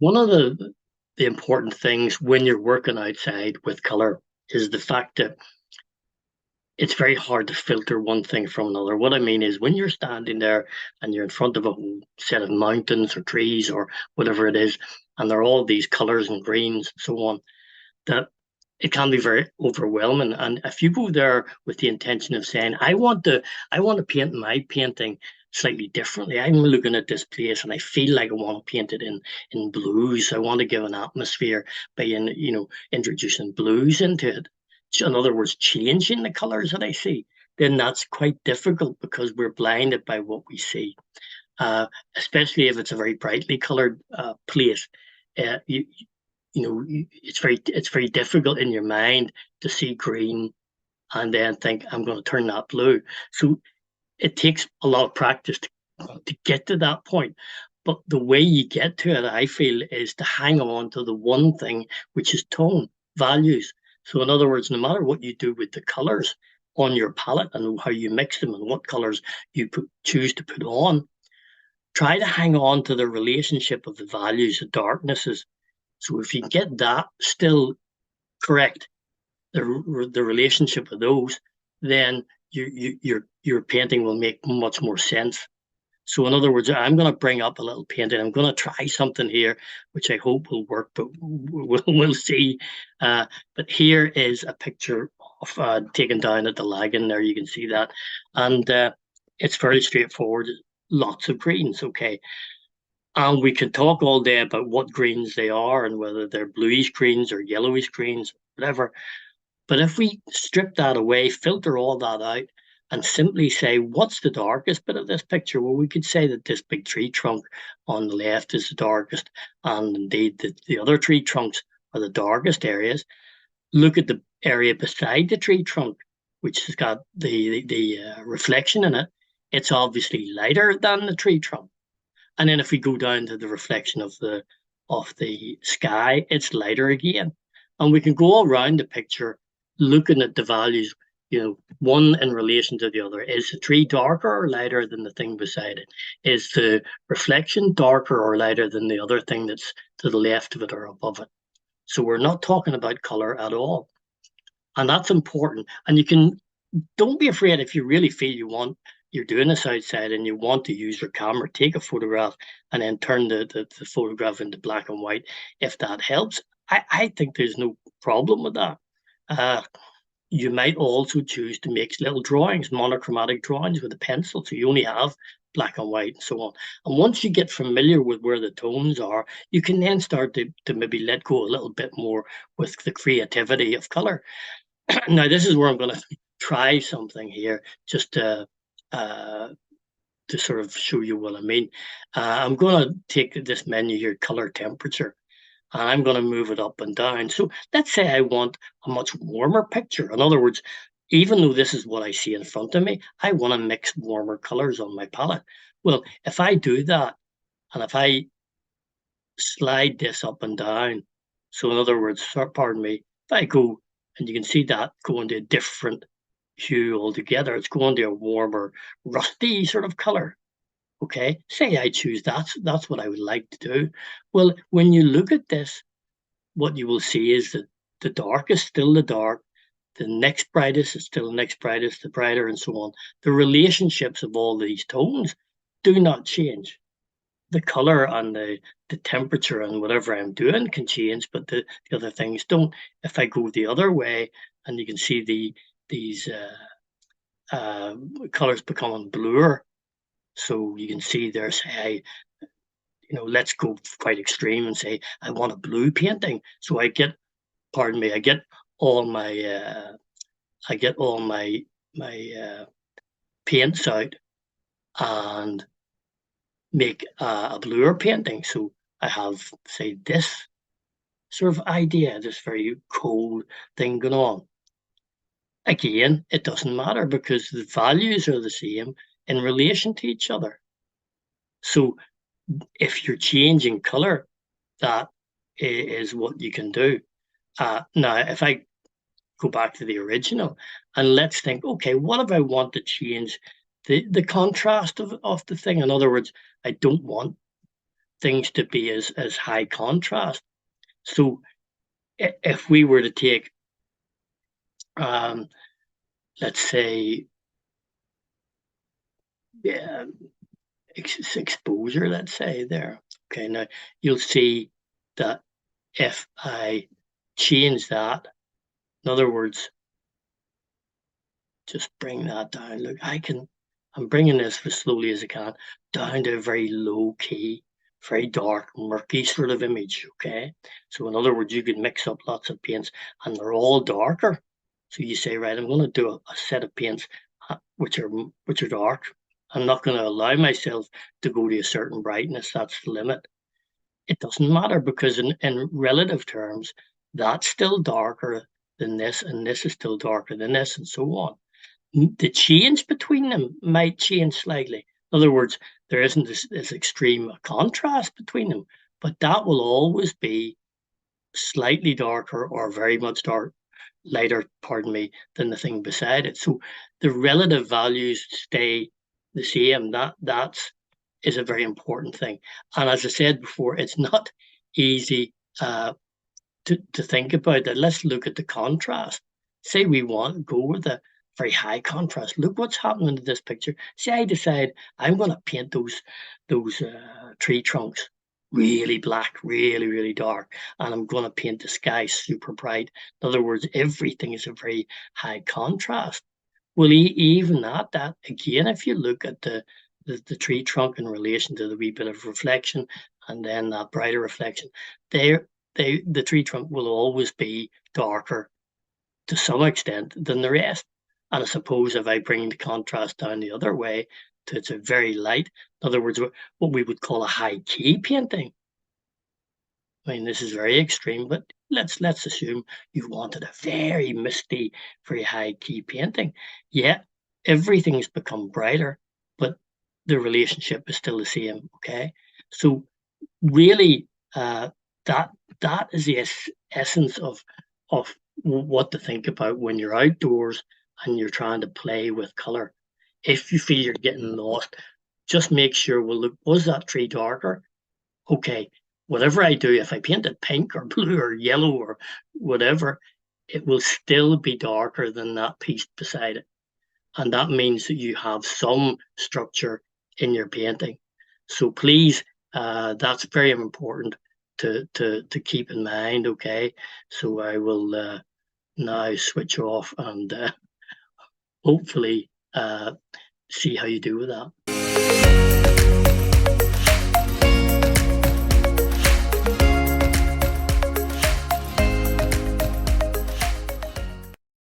One of the important things when you're working outside with color is the fact that it's very hard to filter one thing from another. What I mean is when you're standing there and you're in front of a whole set of mountains or trees or whatever it is, and there are all these colors and greens and so on, that it can be very overwhelming. And if you go there with the intention of saying, I want to paint my painting slightly differently. I'm looking at this place and I feel like I want to paint it in blues. I want to give an atmosphere by introducing blues into it. In other words, changing the colors that I see. Then that's quite difficult because we're blinded by what we see. Especially if it's a very brightly colored place. You it's very difficult in your mind to see green and then think I'm going to turn that blue. So it takes a lot of practice to get to that point. But the way you get to it, I feel, is to hang on to the one thing, which is tone, values. So in other words, no matter what you do with the colors on your palette and how you mix them and what colors you choose to put on, try to hang on to the relationship of the values, the darknesses. So if you can get that still correct, the relationship of those, then your painting will make much more sense. So in other words, I'm going to bring up a little painting. I'm going to try something here, which I hope will work, but we'll see. But here is a picture of taken down at the Lagan. There you can see that, and it's very straightforward. Lots of greens. Okay, and we can talk all day about what greens they are and whether they're bluish greens or yellowish greens, whatever. But if we strip that away, filter all that out, and simply say, what's the darkest bit of this picture? Well, we could say that this big tree trunk on the left is the darkest, and indeed the other tree trunks are the darkest areas. Look at the area beside the tree trunk, which has got the reflection in it. It's obviously lighter than the tree trunk. And then if we go down to the reflection of the sky, it's lighter again. And we can go all around the picture looking at the values, one in relation to the other. Is the tree darker or lighter than the thing beside it? Is the reflection darker or lighter than the other thing that's to the left of it or above it? So we're not talking about color at all. And that's important. And don't be afraid if you really feel you're doing this outside and you want to use your camera, take a photograph and then turn the photograph into black and white if that helps. I think there's no problem with that. You might also choose to make little drawings, monochromatic drawings with a pencil, so you only have black and white and so on. And once you get familiar with where the tones are, you can then start to maybe let go a little bit more with the creativity of color. Now, this is where I'm going to try something here, just to sort of show you what I mean. I'm going to take this menu here, color temperature, and I'm going to move it up and down. So let's say I want a much warmer picture. In other words, even though this is what I see in front of me, I want to mix warmer colors on my palette. Well, if I do that, and if I slide this up and down, so in other words, pardon me, if I go, and you can see that going to a different hue altogether, it's going to a warmer, rusty sort of color. Okay, say I choose that's what I would like to do. Well, when you look at this, what you will see is that the dark is still the dark, the next brightest is still the next brightest, the brighter, and so on. The relationships of all these tones do not change. The color and the temperature and whatever I'm doing can change, but the other things don't. If I go the other way, and you can see these colors becoming bluer, so you can see there, say, let's go quite extreme and say I want a blue painting. So pardon me, I get all my paints out and make a bluer painting. So I have, say, this sort of idea, this very cold thing going on. Again, it doesn't matter because the values are the same in relation to each other. So if you're changing color, that is what you can do. Now, if I go back to the original and let's think, okay, what if I want to change the contrast of the thing? In other words, I don't want things to be as high contrast. So if we were to take, let's say, yeah, exposure, let's say there. Okay, now you'll see that if I change that, in other words, just bring that down. Look, I'm bringing this as slowly as I can down to a very low key, very dark, murky sort of image. Okay. So in other words, you could mix up lots of paints and they're all darker. So you say, right, I'm going to do a set of paints which are dark. I'm not going to allow myself to go to a certain brightness. That's the limit. It doesn't matter because in relative terms, that's still darker than this, and this is still darker than this, and so on. The change between them might change slightly. In other words, there isn't this extreme contrast between them, but that will always be slightly darker or very much lighter, pardon me, than the thing beside it. So the relative values stay the same. That is a very important thing. And as I said before, it's not easy to think about that. Let's look at the contrast. Say we want to go with a very high contrast. Look what's happening to this picture. Say I decide I'm going to paint those tree trunks really black, really, really dark, and I'm going to paint the sky super bright. In other words, everything is a very high contrast. Well, even at that, again, if you look at the tree trunk in relation to the wee bit of reflection and then that brighter reflection, the tree trunk will always be darker to some extent than the rest. And I suppose if I bring the contrast down the other way to it's a very light, in other words, what we would call a high key painting. I mean, this is very extreme, but let's assume you wanted a very misty, very high key painting. Yeah, everything's become brighter, but the relationship is still the same. Okay, so really, that is the essence of what to think about when you're outdoors and you're trying to play with color. If you feel you're getting lost, just make sure, well, look, was that tree darker? Okay, whatever I do, if I paint it pink or blue or yellow or whatever, it will still be darker than that piece beside it. And that means that you have some structure in your painting. So please, that's very important to keep in mind. Okay, so I will now switch off and hopefully see how you do with that.